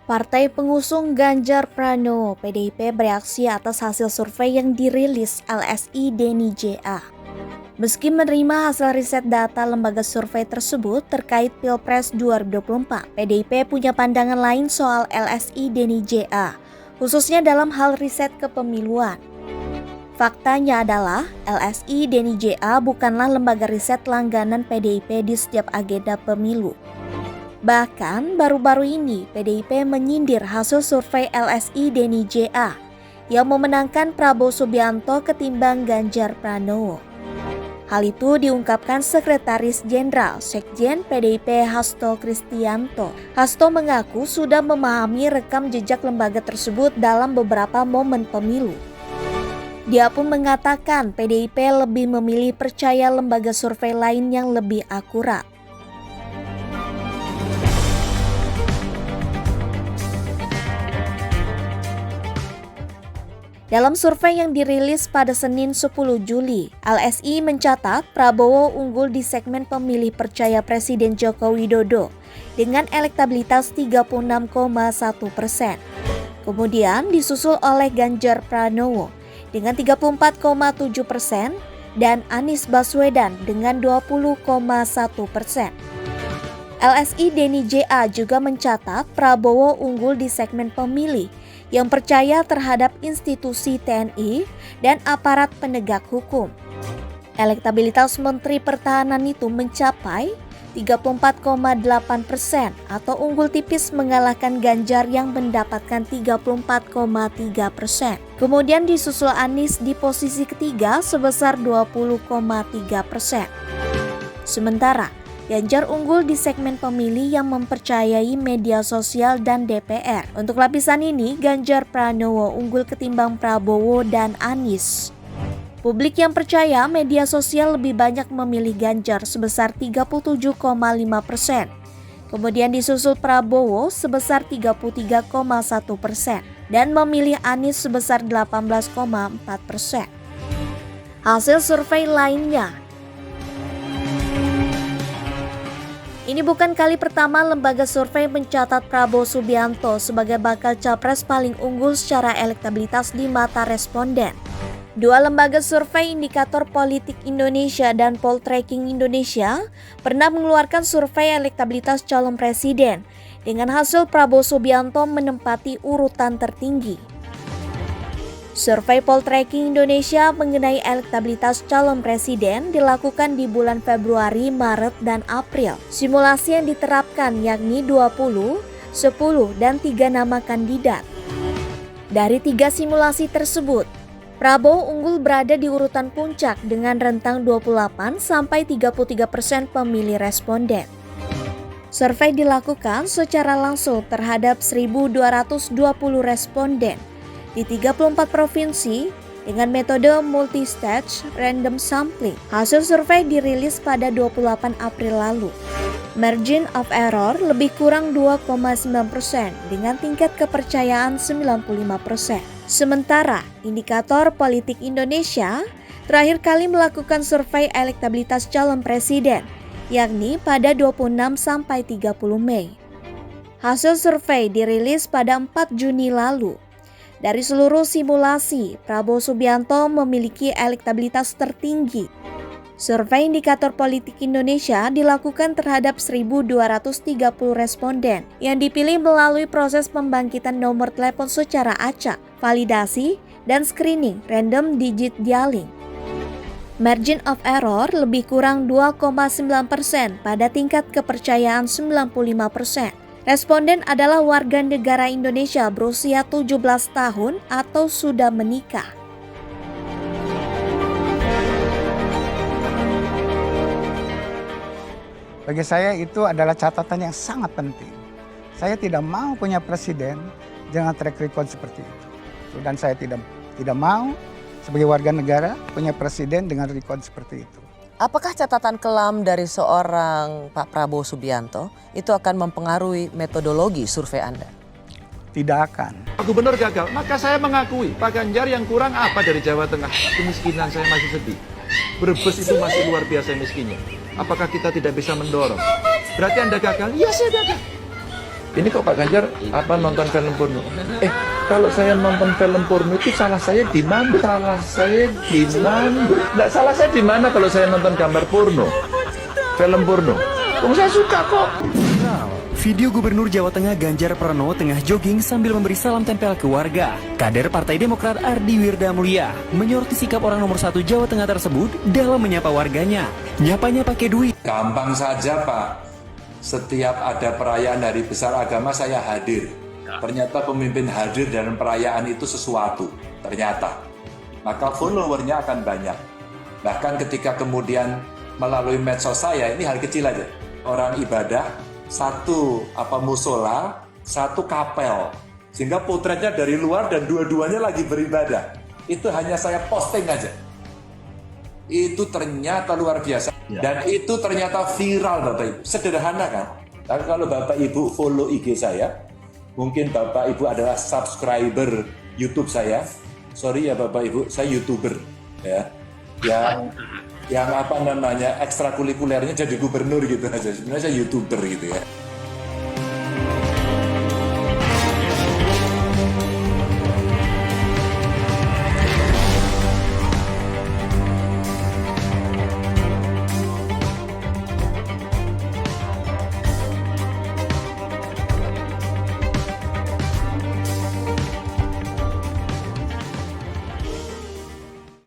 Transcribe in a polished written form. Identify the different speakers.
Speaker 1: Partai pengusung Ganjar Pranowo (PDIP) bereaksi atas hasil survei yang dirilis LSI Denny JA. Meski menerima hasil riset data lembaga survei tersebut terkait Pilpres 2024, PDIP punya pandangan lain soal LSI Denny JA, khususnya dalam hal riset kepemiluan. Faktanya adalah LSI Denny JA bukanlah lembaga riset langganan PDIP di setiap agenda pemilu. Bahkan baru-baru ini PDIP menyindir hasil survei LSI Denny JA yang memenangkan Prabowo Subianto ketimbang Ganjar Pranowo. Hal itu diungkapkan Sekretaris Jenderal Sekjen PDIP Hasto Kristianto. Hasto mengaku sudah memahami rekam jejak lembaga tersebut dalam beberapa momen pemilu. Dia pun mengatakan PDIP lebih memilih percaya lembaga survei lain yang lebih akurat. Dalam survei yang dirilis pada Senin 10 Juli, LSI mencatat Prabowo unggul di segmen pemilih percaya Presiden Joko Widodo dengan elektabilitas 36,1%. Kemudian disusul oleh Ganjar Pranowo dengan 34,7% dan Anies Baswedan dengan 20,1%. LSI Denny JA juga mencatat Prabowo unggul di segmen pemilih yang percaya terhadap institusi TNI dan aparat penegak hukum. Elektabilitas Menteri Pertahanan itu mencapai 34,8% atau unggul tipis mengalahkan Ganjar yang mendapatkan 34,3%. Kemudian disusul Anies di posisi ketiga sebesar 20,3%. Sementara Ganjar unggul di segmen pemilih yang mempercayai media sosial dan DPR. Untuk lapisan ini, Ganjar Pranowo unggul ketimbang Prabowo dan Anies. Publik yang percaya media sosial lebih banyak memilih Ganjar sebesar 37,5%. Kemudian disusul Prabowo sebesar 33,1% dan memilih Anies sebesar 18,4%. Hasil survei lainnya. Ini bukan kali pertama lembaga survei mencatat Prabowo Subianto sebagai bakal capres paling unggul secara elektabilitas di mata responden. Dua lembaga survei Indikator Politik Indonesia dan Poltreking Indonesia pernah mengeluarkan survei elektabilitas calon presiden dengan hasil Prabowo Subianto menempati urutan tertinggi. Survei Poltreking Indonesia mengenai elektabilitas calon presiden dilakukan di bulan Februari, Maret, dan April. Simulasi yang diterapkan yakni 20, 10, dan 3 nama kandidat. Dari 3 simulasi tersebut, Prabowo unggul berada di urutan puncak dengan rentang 28-33% pemilih responden. Survei dilakukan secara langsung terhadap 1.220 responden di 34 provinsi dengan metode multi-stage random sampling. Hasil survei dirilis pada 28 April lalu. Margin of error lebih kurang 2,9% dengan tingkat kepercayaan 95%. Sementara Indikator Politik Indonesia terakhir kali melakukan survei elektabilitas calon presiden, yakni pada 26-30 Mei. Hasil survei dirilis pada 4 Juni lalu. Dari seluruh simulasi, Prabowo Subianto memiliki elektabilitas tertinggi. Survei Indikator Politik Indonesia dilakukan terhadap 1.230 responden yang dipilih melalui proses pembangkitan nomor telepon secara acak, validasi, dan screening random digit dialing. Margin of error lebih kurang 2,9% pada tingkat kepercayaan 95%. Responden adalah warga negara Indonesia berusia 17 tahun atau sudah menikah.
Speaker 2: Bagi saya itu adalah catatan yang sangat penting. Saya tidak mau punya presiden dengan track record seperti itu. Dan saya tidak mau sebagai warga negara punya presiden dengan record seperti itu.
Speaker 3: Apakah catatan kelam dari seorang Pak Prabowo Subianto itu akan mempengaruhi metodologi survei Anda?
Speaker 2: Tidak akan.
Speaker 4: Gubernur gagal, maka saya mengakui Pak Ganjar yang kurang apa dari Jawa Tengah. Kemiskinan saya masih sedih. Brebes itu masih luar biasa miskinnya. Apakah kita tidak bisa mendorong? Berarti Anda gagal? Iya, saya gagal. ini kok Pak Ganjar apa nonton film porno? Kalau saya nonton film porno itu salah saya di mana? Salah saya di mana? Nggak salah saya di mana kalau saya nonton gambar porno, film porno. Saya suka kok.
Speaker 5: Video Gubernur Jawa Tengah Ganjar Pranowo tengah jogging sambil memberi salam tempel ke warga. Kader Partai Demokrat Ardi Wirda Mulia menyoroti sikap orang nomor 1 Jawa Tengah tersebut dalam menyapa warganya. Nyapanya pakai duit.
Speaker 6: Gampang saja Pak, setiap ada perayaan hari besar agama saya hadir. Ternyata pemimpin hadir dalam perayaan itu sesuatu, ternyata. Maka followernya akan banyak. Bahkan ketika kemudian melalui medsos saya, ini hal kecil aja. Orang ibadah, satu musola, satu kapel. Sehingga potretnya dari luar dan dua-duanya lagi beribadah. Itu hanya saya posting aja. Itu ternyata luar biasa. Dan itu ternyata viral Bapak Ibu. Sederhana kan? Tapi kalau Bapak Ibu follow IG saya, mungkin Bapak Ibu adalah subscriber YouTube saya. Sorry ya Bapak Ibu, saya YouTuber. Ya. Yang ekstrakurikulernya jadi gubernur gitu aja. Sebenarnya saya YouTuber gitu ya.